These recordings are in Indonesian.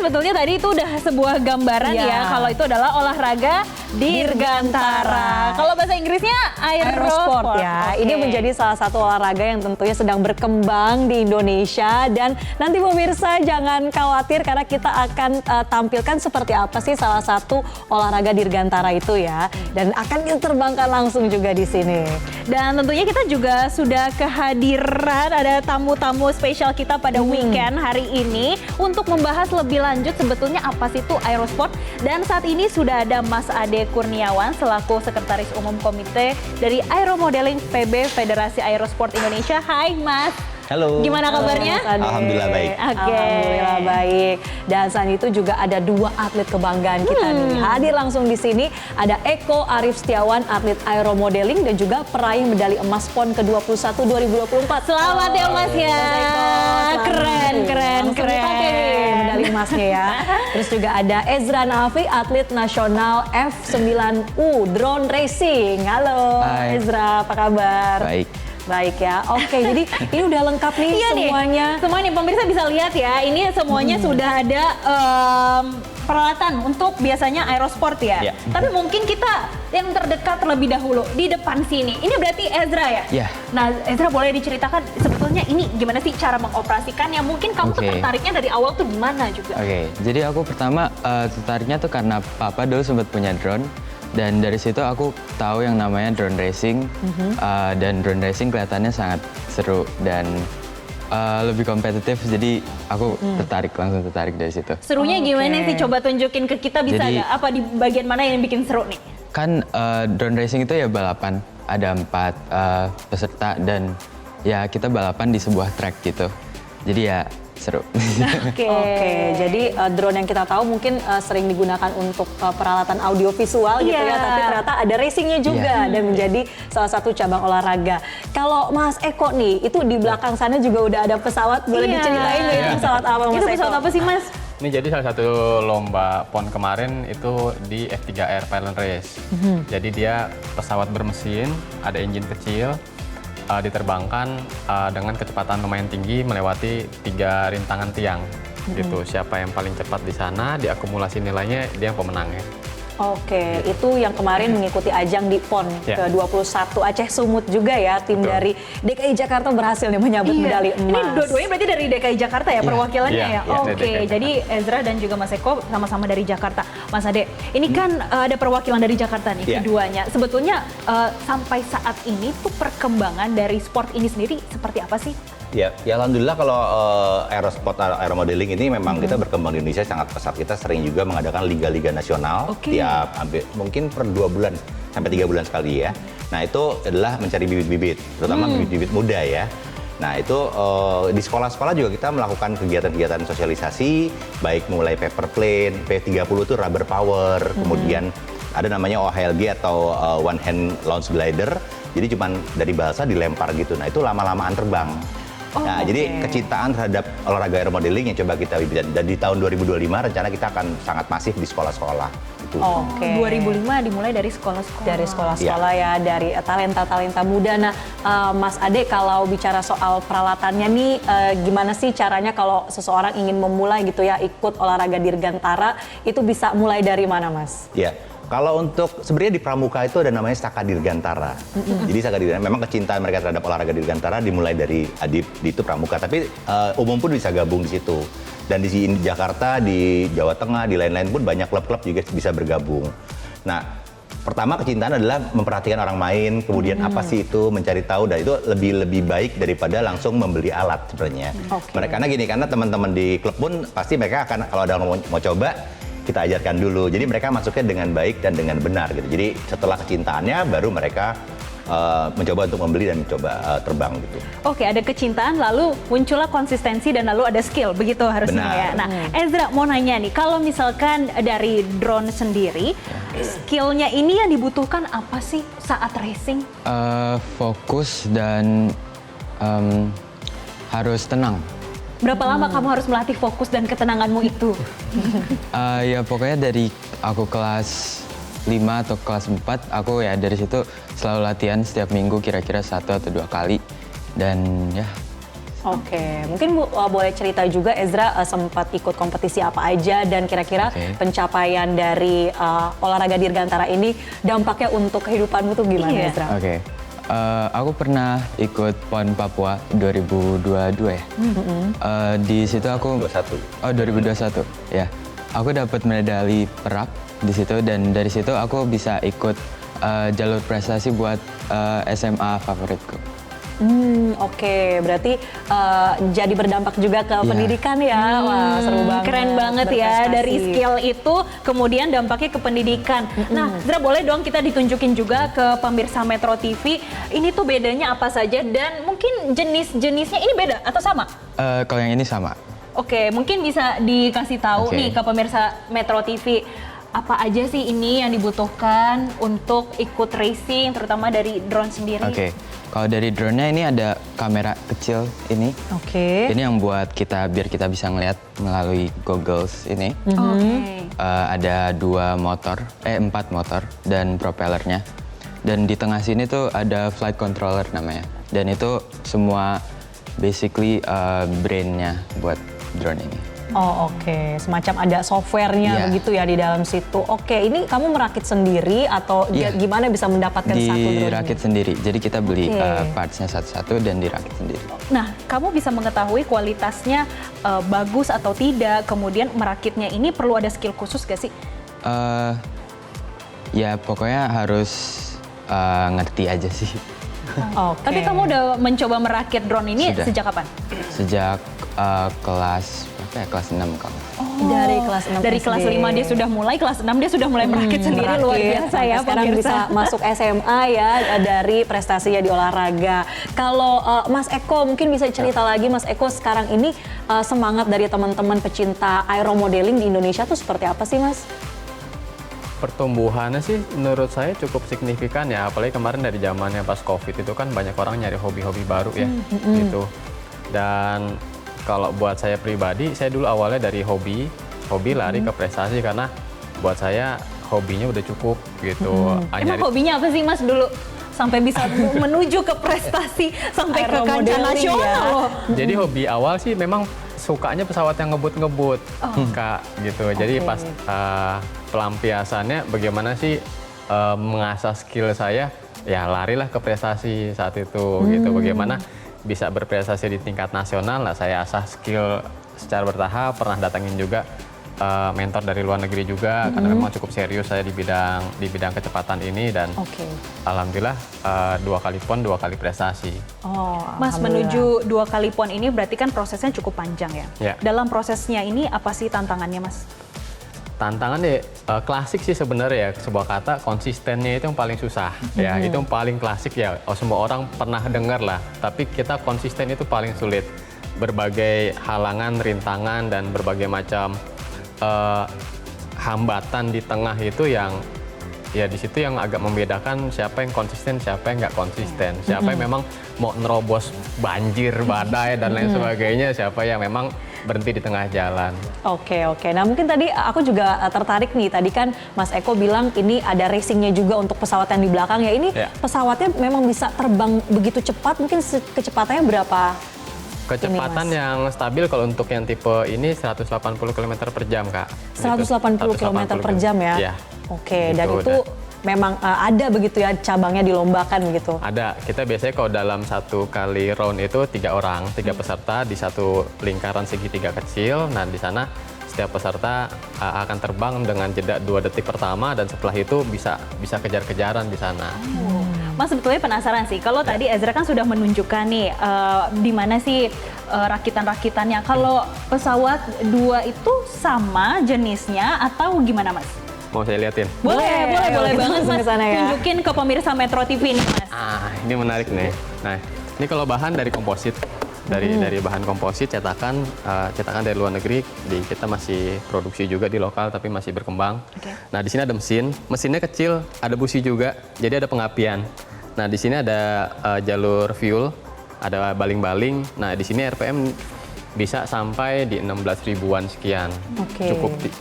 sebetulnya tadi itu udah sebuah gambaran ya kalau itu adalah olahraga dirgantara. Kalau bahasa Inggrisnya aerosport ya. Ini menjadi salah satu olahraga yang tentunya sedang berkembang di Indonesia, dan nanti pemirsa jangan khawatir karena kita akan tampilkan seperti apa sih salah satu olahraga dirgantara itu ya, dan akan kita terbangkan langsung juga di sini. Dan tentunya kita juga sudah kehadiran ada tamu-tamu spesial kita pada weekend hari ini untuk membahas lebih lanjut sebetulnya apa sih itu aerosport. Dan saat ini sudah ada Mas Ade Kurniawan selaku Sekretaris Umum Komite dari Aeromodeling PB Federasi Aerosport Indonesia. Hai Mas. Halo. Gimana kabarnya? Alhamdulillah baik. Alhamdulillah baik. Dan selain itu juga ada dua atlet kebanggaan kita nih. Hadir langsung di sini ada Eko Arif Setiawan, atlet aeromodeling dan juga peraih medali emas PON ke-21 2024. Selamat ya Mas ya. Keren. Medali emasnya ya. Terus juga ada Ezra Nafi, atlet nasional F9U drone racing. Halo Hai. Ezra, apa kabar? Baik ya, oke. Jadi ini udah lengkap nih semuanya. Semuanya pemirsa bisa lihat ya, ini semuanya sudah ada peralatan untuk biasanya aerosport ya. Tapi mungkin kita yang terdekat terlebih dahulu di depan sini. Ini berarti Ezra ya? Iya. Nah Ezra boleh diceritakan sebetulnya ini gimana sih cara mengoperasikannya? Mungkin kamu tuh tertariknya dari awal tuh gimana juga? Jadi aku pertama tertariknya tuh karena papa dulu sempat punya drone. Dan dari situ aku tahu yang namanya drone racing, dan drone racing kelihatannya sangat seru dan lebih kompetitif, jadi aku langsung tertarik dari situ. Serunya gimana sih? Coba tunjukin ke kita, bisa nggak? Apa di bagian mana yang bikin seru nih? Kan drone racing itu ya balapan, ada 4 peserta dan ya kita balapan di sebuah track gitu, jadi ya seru. Oke, jadi drone yang kita tahu mungkin sering digunakan untuk peralatan audiovisual gitu ya, tapi ternyata ada racingnya juga dan menjadi salah satu cabang olahraga. Kalau Mas Eko nih, itu di belakang sana juga udah ada pesawat, boleh diceritain nggak itu pesawat apa Mas Eko? Itu pesawat apa sih Mas? Ini jadi salah satu lomba PON kemarin itu di F3R Pilot Race. Jadi dia pesawat bermesin, ada engine kecil, diterbangkan dengan kecepatan lumayan tinggi melewati 3 rintangan tiang gitu. Siapa yang paling cepat di sana, diakumulasi nilainya, dia yang pemenangnya. Oke, itu yang kemarin mengikuti ajang di PON ke-21 Aceh Sumut juga ya, tim dari DKI Jakarta berhasil nih menyabet medali emas. Ini dua-duanya berarti dari DKI Jakarta ya perwakilannya ya? Oke, DKI jadi Ezra dan juga Mas Eko sama-sama dari Jakarta. Mas Ade, ini kan ada perwakilan dari Jakarta nih keduanya. Sebetulnya sampai saat ini tuh perkembangan dari sport ini sendiri seperti apa sih? Ya alhamdulillah kalau aerosport, aeromodeling ini memang kita berkembang di Indonesia sangat pesat. Kita sering juga mengadakan liga-liga nasional tiap mungkin per 2 bulan sampai 3 bulan sekali ya. Nah itu adalah mencari bibit-bibit, terutama bibit-bibit muda ya. Nah itu di sekolah-sekolah juga kita melakukan kegiatan-kegiatan sosialisasi, baik mulai paper plane, P30 itu rubber power, kemudian ada namanya OHLG atau one hand launch glider. Jadi cuman dari balsa dilempar gitu. Nah itu lama-lamaan terbang. Nah, jadi kecintaan terhadap olahraga aeromodeling yang coba kita bibit, dan di tahun 2025 rencana kita akan sangat masif di sekolah-sekolah. 2005 dimulai dari sekolah-sekolah. Dari sekolah-sekolah ya, dari talenta-talenta muda. Nah, Mas Ade, kalau bicara soal peralatannya nih, gimana sih caranya kalau seseorang ingin memulai gitu ya ikut olahraga dirgantara, itu bisa mulai dari mana, Mas? Ya. Kalau untuk sebenarnya di Pramuka itu ada namanya Saka Dirgantara. Jadi Saka Dirgantara memang kecintaan mereka terhadap olahraga dirgantara dimulai dari di itu Pramuka, tapi umum pun bisa gabung di situ. Dan di Jakarta, di Jawa Tengah, di lain-lain pun banyak klub-klub juga bisa bergabung. Nah, pertama kecintaan adalah memperhatikan orang main, kemudian apa sih itu, mencari tahu, dan itu lebih baik daripada langsung membeli alat sebenarnya. Karena gini, karena teman-teman di klub pun pasti mereka akan kalau ada orang mau coba, kita ajarkan dulu. Jadi mereka masuknya dengan baik dan dengan benar gitu. Jadi setelah kecintaannya baru mereka mencoba untuk membeli dan mencoba terbang gitu. Oke, ada kecintaan lalu muncullah konsistensi dan lalu ada skill, begitu harusnya ya. Nah, Ezra mau nanya nih, kalau misalkan dari drone sendiri, skillnya ini yang dibutuhkan apa sih saat racing? Fokus dan harus tenang. Berapa lama kamu harus melatih fokus dan ketenanganmu itu? Ya pokoknya dari aku kelas 5 atau kelas 4, aku ya dari situ selalu latihan setiap minggu kira-kira 1 atau 2 kali. Dan ya Oke, mungkin boleh cerita juga Ezra sempat ikut kompetisi apa aja dan kira-kira pencapaian dari olahraga dirgantara ini dampaknya untuk kehidupanmu tuh gimana Ezra? Oke. Aku pernah ikut PON Papua 2022 ya. Di situ aku 21. Oh 2021 ya. Aku dapat medali perak di situ dan dari situ aku bisa ikut jalur prestasi buat SMA favoritku. Oke, berarti jadi berdampak juga ke pendidikan ya. Wah, seru banget. Keren banget ya, Berprestasi. dari skill itu kemudian dampaknya ke pendidikan. Nah, Zra boleh dong kita ditunjukin juga ke pemirsa Metro TV, ini tuh bedanya apa saja dan mungkin jenis-jenisnya ini beda atau sama? Kalau yang ini sama. Oke, mungkin bisa dikasih tahu Oke. nih ke pemirsa Metro TV, apa aja sih ini yang dibutuhkan untuk ikut racing, terutama dari drone sendiri? Oke. Kalau dari drone-nya ini ada kamera kecil ini. Oke. Ini yang buat biar kita bisa ngeliat melalui goggles ini. Oke. Ada 4 motor dan propellernya. Dan di tengah sini tuh ada flight controller namanya. Dan itu semua basically brain-nya buat drone ini. Oh oke, semacam ada softwarenya Iya. begitu ya di dalam situ. Oke, ini kamu merakit sendiri atau Iya. gimana bisa mendapatkan satu drone? Dirakit sendiri. Jadi kita beli Oke. parts-nya satu-satu dan dirakit sendiri. Nah, kamu bisa mengetahui kualitasnya bagus atau tidak, kemudian merakitnya ini perlu ada skill khusus gak sih? Ya pokoknya harus ngerti aja sih. Oke. Tapi kamu udah mencoba merakit drone ini Sudah. sejak kapan? Sejak kelas berapa ya? Kelas 6 kalau. Dari kelas 6 Dari kelas 5 dia sudah mulai, kelas 6 dia sudah mulai merakit sendiri, luar Merakit. biasa Sampai ya sekarang pemirsa. bisa masuk SMA ya dari prestasinya di olahraga. Kalau Mas Eko mungkin bisa cerita lagi, Mas Eko sekarang ini semangat dari teman-teman pecinta aeromodeling di Indonesia tuh seperti apa sih Mas? Pertumbuhannya sih menurut saya cukup signifikan ya, apalagi kemarin dari zamannya pas COVID itu kan banyak orang nyari hobi-hobi baru ya gitu. Dan kalau buat saya pribadi, saya dulu awalnya dari hobi lari ke prestasi karena buat saya hobinya udah cukup gitu. Emang hobinya apa sih Mas dulu? Sampai bisa menuju ke prestasi, sampai ke kancah Aeromodeling nasional ya. loh. Jadi hobi awal sih memang sukanya pesawat yang ngebut-ngebut, Kak, gitu. Jadi pas pelampiasannya bagaimana sih mengasah skill saya, ya larilah ke prestasi saat itu, gitu. Bagaimana bisa berprestasi di tingkat nasional, nah saya asah skill secara bertahap, pernah datangin juga mentor dari luar negeri juga, karena memang cukup serius saya di bidang kecepatan ini dan Oke. alhamdulillah 2 kali PON, 2 kali prestasi. Oh, Mas, alhamdulillah. menuju 2 kali PON ini berarti kan prosesnya cukup panjang ya? Ya. Dalam prosesnya ini apa sih tantangannya Mas? Tantangan ya klasik sih sebenarnya ya, sebuah kata konsistennya itu yang paling susah ya, itu yang paling klasik ya. Semua orang pernah dengar lah, tapi kita konsisten itu paling sulit. Berbagai halangan, rintangan dan berbagai macam hambatan di tengah itu yang ya di situ yang agak membedakan siapa yang konsisten, siapa yang nggak konsisten, siapa yang memang mau nerobos banjir, badai dan lain sebagainya, siapa yang memang berhenti di tengah jalan. Oke. Nah mungkin tadi aku juga tertarik nih. Tadi kan Mas Eko bilang ini ada racingnya juga untuk pesawat yang di belakang ya. Ini Ya. pesawatnya memang bisa terbang begitu cepat. Mungkin kecepatannya berapa? Kecepatan Ini, Mas. yang stabil kalau untuk yang tipe ini 180 km per jam, Kak. 180 km per jam ya? Iya. Oke, Gitu, dan itu memang ada begitu ya cabangnya dilombakan gitu? Ada. Kita biasanya kalau dalam satu kali round itu 3 orang, 3 peserta di satu lingkaran segitiga kecil. Nah, di sana setiap peserta akan terbang dengan jeda 2 detik pertama dan setelah itu bisa kejar-kejaran di sana. Mas sebetulnya penasaran sih, kalau tadi Ezra kan sudah menunjukkan nih di mana sih rakitan-rakitannya. Kalau pesawat 2 itu sama jenisnya atau gimana Mas? Mau saya liatin? Boleh Boleh, banget langsung Mas. ke sana ya. Tunjukin ke pemirsa Metro TV nih Mas. Ini menarik nih. Nah, ini kalau bahan dari komposit. Dari bahan komposit cetakan dari luar negeri, kita masih produksi juga di lokal tapi masih berkembang. Oke. Nah, di sini ada mesinnya kecil, ada busi juga, jadi ada pengapian. Nah, di sini ada jalur fuel, ada baling-baling. Nah, di sini RPM bisa sampai di 16 ribuan sekian. Oke.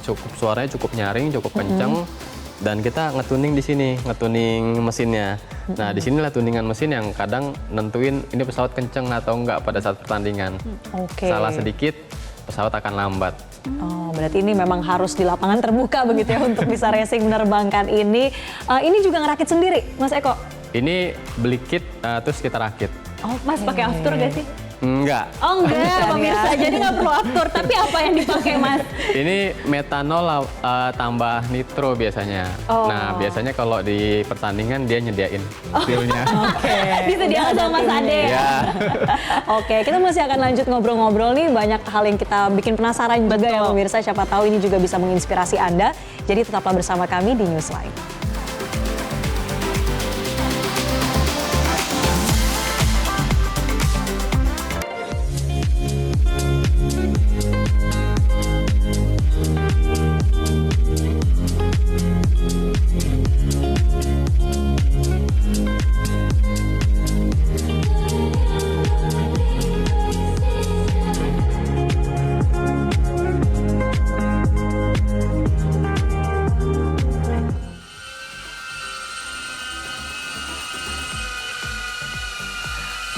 Cukup suaranya cukup nyaring, cukup kencang. Dan kita ngetuning di sini, ngetuning mesinnya. Nah, disinilah tuningan mesin yang kadang nentuin ini pesawat kenceng atau enggak pada saat pertandingan. Oke. Salah sedikit, pesawat akan lambat. Oh, berarti ini memang harus di lapangan terbuka begitu ya untuk bisa racing menerbangkan ini. Ini juga ngerakit sendiri, Mas Eko? Ini beli kit, terus kita rakit. Oh, Mas pakai aftur gak sih? Enggak. Oh enggak, pemirsa. Jadi nggak perlu aftur. Tapi apa yang dipakai, Mas? Ini metanol tambah nitro biasanya. Oh. Nah, biasanya kalau di pertandingan dia nyediain fuelnya. Disediakan sama Mas Ade ya? Ya. Oke, kita masih akan lanjut ngobrol-ngobrol nih. Banyak hal yang kita bikin penasaran juga ya pemirsa. Siapa tahu ini juga bisa menginspirasi Anda. Jadi tetaplah bersama kami di Newsline.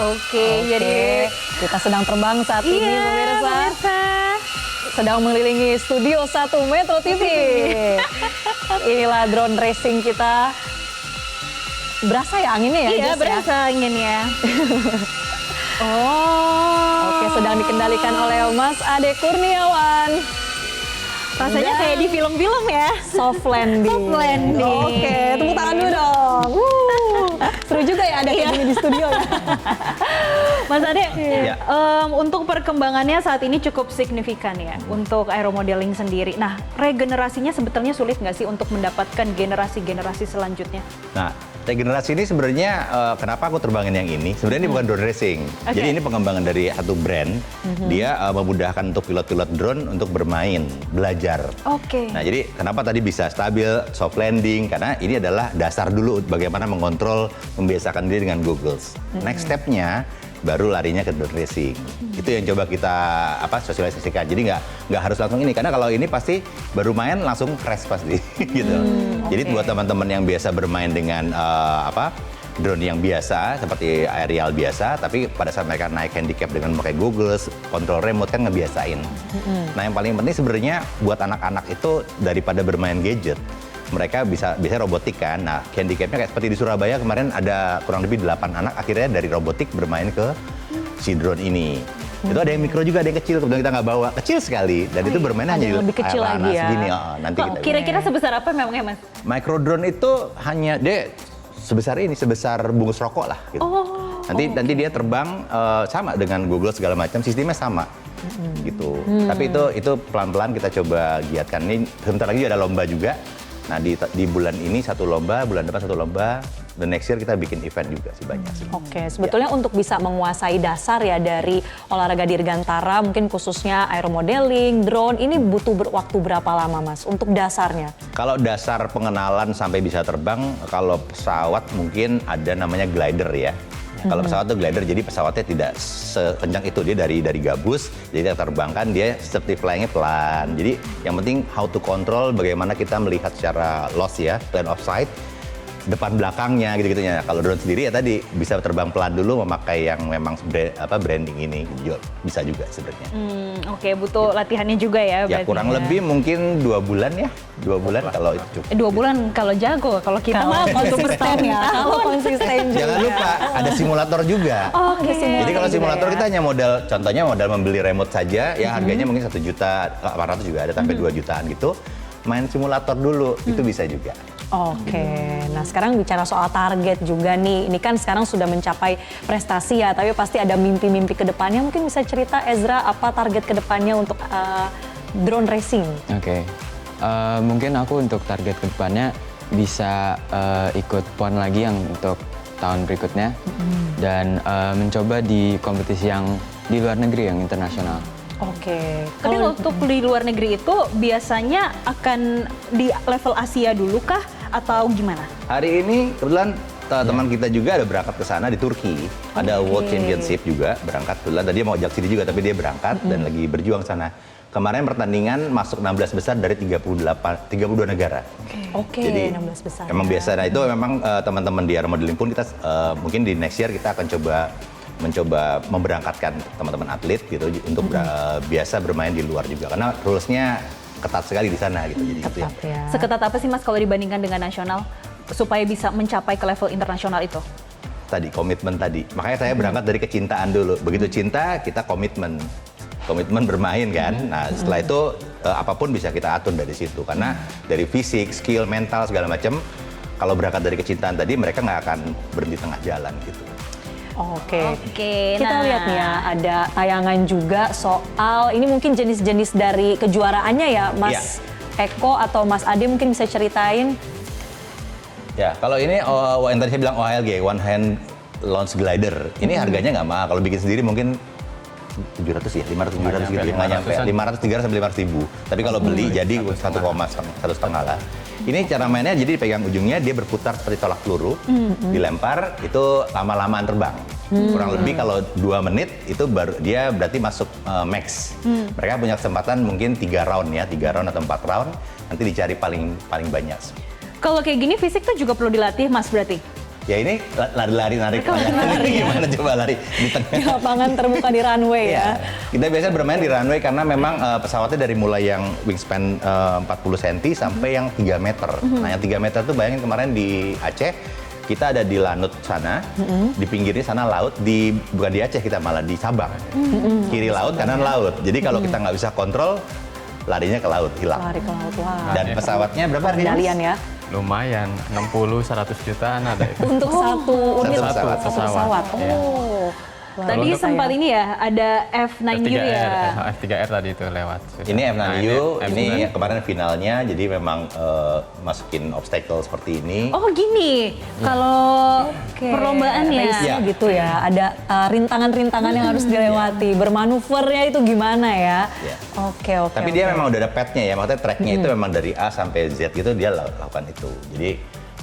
Oke, jadi kita sedang terbang saat ini pemirsa. Sedang mengelilingi studio 1 Metro TV. Inilah drone racing kita. Berasa ya anginnya ya? Iya, Jess, berasa ya? anginnya. Oh. Oke, sedang dikendalikan oleh Mas Ade Kurniawan. Rasanya kayak di film-film ya. Soft landing. Soft landing. Oke, tepuk tangan dulu dong. Seru juga ya ada kayak gini di studio ya. Mas Ade, Iya. untuk perkembangannya saat ini cukup signifikan ya untuk aeromodeling sendiri. Nah, regenerasinya sebetulnya sulit nggak sih untuk mendapatkan generasi-generasi selanjutnya? Nah, regenerasi ini sebenarnya kenapa aku terbangin yang ini? Sebenarnya ini bukan drone racing. Oke. Jadi ini pengembangan dari satu brand. Dia memudahkan untuk pilot-pilot drone untuk bermain, belajar. Oke. Nah, jadi kenapa tadi bisa stabil, soft landing? Karena ini adalah dasar dulu bagaimana mengontrol, membiasakan diri dengan goggles. Next step-nya baru larinya ke drone racing. Itu yang coba kita sosialisasikan. Jadi nggak harus langsung ini, karena kalau ini pasti baru main langsung crash pasti gitu. Jadi buat teman-teman yang biasa bermain dengan drone yang biasa seperti aerial biasa, tapi pada saat mereka naik handicap dengan memakai goggles, kontrol remote kan ngebiasain. Nah, yang paling penting sebenarnya buat anak-anak itu daripada bermain gadget, mereka bisa robotik kan. Nah, handicapnya kayak seperti di Surabaya kemarin ada kurang lebih 8 anak akhirnya dari robotik bermain ke si drone ini. Itu ada yang mikro juga, ada yang kecil, kebetulan kita nggak bawa, kecil sekali, dan itu bermainnya hanya lebih kecil lagi ya. segini. Nanti kita Kira-kira sebesar apa memangnya, Mas? micro drone itu hanya dia sebesar bungus rokok lah gitu. Nanti dia terbang sama dengan Google segala macam, sistemnya sama. Gitu. Tapi itu pelan-pelan kita coba giatkan. Ini sebentar lagi ada lomba juga. Nah, di bulan ini satu lomba, bulan depan satu lomba, dan next year kita bikin event juga sih banyak sih. Oke, sebetulnya untuk bisa menguasai dasar ya dari olahraga dirgantara, mungkin khususnya aeromodeling, drone, ini butuh waktu berapa lama, Mas, untuk dasarnya? Kalau dasar pengenalan sampai bisa terbang, kalau pesawat mungkin ada namanya glider ya. Kalau pesawat itu glider, jadi pesawatnya tidak sekencang itu, dia dari gabus, jadi kita terbangkan, dia seperti flyingnya pelan. Jadi yang penting how to control, bagaimana kita melihat secara loss ya, plan of sight, depan belakangnya gitu-gitunya. Kalau drone sendiri ya tadi bisa terbang pelan dulu, memakai yang memang branding ini bisa juga sebenarnya. Oke, butuh latihannya juga ya. Ya kurang lebih mungkin 2 bulan ya, 2 bulan kalau itu cukup. 2 bulan kalau jago, kalau kita mah Konsisten ya, kalau konsisten juga. Jangan lupa ada simulator juga. Oke. Jadi kalau simulator kita hanya contohnya modal membeli remote saja, ya harganya mungkin 1 juta, 800 juga ada sampai 2 jutaan gitu. Main simulator dulu, itu bisa juga. Oke, nah sekarang bicara soal target juga nih. Ini kan sekarang sudah mencapai prestasi ya, tapi pasti ada mimpi-mimpi ke depannya. Mungkin bisa cerita Ezra apa target ke depannya untuk drone racing? Oke. Mungkin aku untuk target kedepannya bisa ikut PON lagi yang untuk tahun berikutnya dan mencoba di kompetisi yang di luar negeri yang internasional. Oke. Tapi untuk di luar negeri itu biasanya akan di level Asia dulu kah atau gimana? Hari ini kebetulan teman kita juga ada berangkat ke sana di Turki. Ada World Championship juga berangkat. Kebetulan tadi dia mau ajak sini juga, tapi dia berangkat dan lagi berjuang sana. kemarin pertandingan masuk 16 besar dari 32 negara. Oke, Jadi 16 besar. memang biasa. Nah itu memang teman-teman di Aero Modeling pun kita mungkin di next year kita akan mencoba memberangkatkan teman-teman atlet gitu untuk biasa bermain di luar juga. Karena rulesnya ketat sekali di sana gitu. Jadi itu ya. Ya. Seketat apa sih Mas kalau dibandingkan dengan nasional supaya bisa mencapai ke level internasional itu? Tadi komitmen tadi. Makanya saya berangkat dari kecintaan dulu. Begitu cinta kita komitmen bermain kan. Nah setelah itu apapun bisa kita atur dari situ. Karena dari fisik, skill, mental segala macam. Kalau berangkat dari kecintaan tadi mereka nggak akan berhenti tengah jalan gitu. Oke. Oke, Kita nah. lihat nih ya, ada tayangan juga soal ini mungkin jenis-jenis dari kejuaraannya ya, Mas Eko atau Mas Ade mungkin bisa ceritain. Ya, kalau ini yang tadi saya bilang OHLG, One Hand Launch Glider. Ini harganya nggak mahal. Kalau bikin sendiri mungkin 700 ya, 500 gitu. Nggak nyampe, 300 sampai 500 ribu. Tapi kalau beli jadi 1,5 lah. Ini cara mainnya jadi dipegang ujungnya, dia berputar seperti tolak peluru, dilempar, itu lama-lamaan terbang. Kurang lebih kalau 2 menit itu baru dia berarti masuk max. Mereka punya kesempatan mungkin 3 round ya, 3 round atau 4 round, nanti dicari paling banyak. Kalau kayak gini fisik tuh juga perlu dilatih Mas berarti? Ya ini lari-lari narik gimana coba lari di tengah. Di lapangan terbuka di runway ya. Kita biasanya bermain di runway karena memang pesawatnya dari mulai yang wingspan 40 cm sampai yang 3 meter. Nah yang 3 meter tuh bayangin kemarin di Aceh, kita ada di Lanut sana, di pinggirnya sana laut, bukan di Aceh kita malah di Sabang. Kiri laut, kanan laut. Jadi kalau kita nggak bisa kontrol, larinya ke laut, hilang. Lari ke laut, wah. Dan pesawatnya berapa harganya? Medalian ya. Lumayan, 60-100 jutaan ada itu. Untuk satu unit, pesawat. satu pesawat. Iya. Oh. Tadi sempat ini ya, ada F9U ya. F3R tadi itu lewat. Ini F9U, Nah, ini kemarin finalnya, jadi memang masukin obstacle seperti ini. Oh gini, kalau perlombaan ya. Iya. Gitu ya, ada rintangan-rintangan yang harus dilewati. Bermanuvernya itu gimana ya? Iya. Oke. Tapi dia memang udah ada padnya ya, maksudnya tracknya itu memang dari A sampai Z gitu dia lakukan itu. Jadi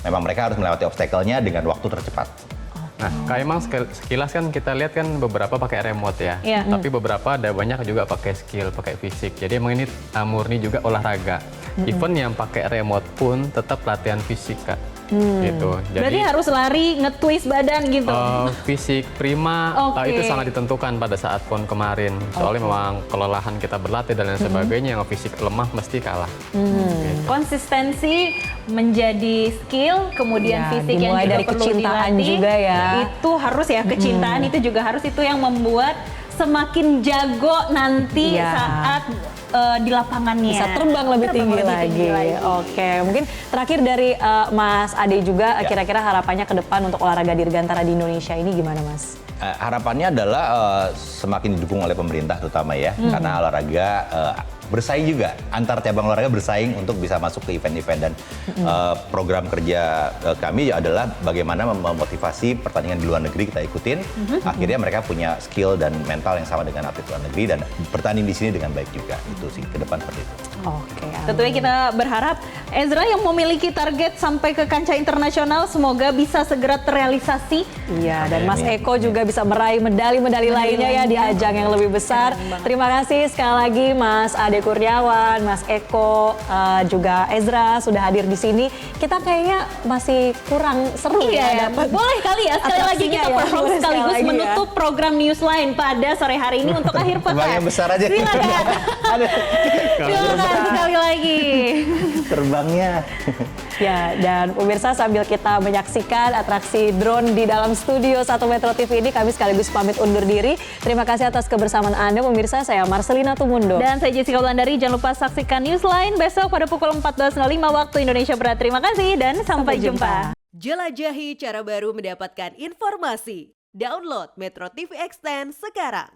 memang mereka harus melewati obstacle-nya dengan waktu tercepat. Nah, kayak emang sekilas kan kita lihat kan beberapa pakai remote ya. Iya. Tapi beberapa ada banyak juga pakai skill, pakai fisik. Jadi emang ini murni juga olahraga. Even yang pakai remote pun tetap latihan fisik, Kak. Gitu. Berarti harus lari, nge-twist badan gitu. Fisik prima Oke. itu sangat ditentukan pada saat PON kemarin. Soalnya memang kelelahan kita berlatih dan lain sebagainya, yang fisik lemah mesti kalah. Gitu. Konsistensi menjadi skill, kemudian Ya, fisik yang dimulai juga dari perlu kecintaan dilatih. juga ya. Itu harus ya, kecintaan itu juga harus, itu yang membuat semakin jago nanti Iya. saat di lapangannya. Bisa terbang lebih tinggi lagi. Oke, mungkin terakhir dari Mas Ade juga, kira-kira harapannya ke depan untuk olahraga dirgantara di Indonesia ini gimana, Mas? Harapannya adalah semakin didukung oleh pemerintah terutama ya, karena olahraga bersaing juga, antar cabang olahraga bersaing untuk bisa masuk ke event-event, dan program kerja kami adalah bagaimana memotivasi pertandingan di luar negeri kita ikutin, akhirnya mereka punya skill dan mental yang sama dengan atlet luar negeri dan bertanding di sini dengan baik juga. Itu sih ke depan seperti itu. Oke. Tentunya kita berharap Ezra yang memiliki target sampai ke kancah internasional semoga bisa segera terrealisasi. Iya, dan Mas Eko juga bisa meraih medali-medali lainnya ya di ajang yang lebih besar. Terima kasih sekali lagi Mas Ade Kurniawan, Mas Eko, juga Ezra sudah hadir di sini. Kita kayaknya masih kurang seru Iya, ya. boleh kali ya sekali lagi kita ya, perform boleh sekali sekaligus lagi ya. menutup program Newsline pada sore hari ini untuk akhir pekan. Terbang yang besar aja. Silakan. Silakan sekali lagi. Terbangnya. Ya, dan pemirsa sambil kita menyaksikan atraksi drone di dalam studio 1 Metro TV ini, kami sekaligus pamit undur diri. Terima kasih atas kebersamaan Anda pemirsa, saya Marcelina Tumundo. Dan saya Jessica Wulandari, jangan lupa saksikan Newsline besok pada pukul 14.05 waktu Indonesia Barat. Terima kasih dan sampai jumpa. Jelajahi cara baru mendapatkan informasi. Download Metro TV Extend sekarang.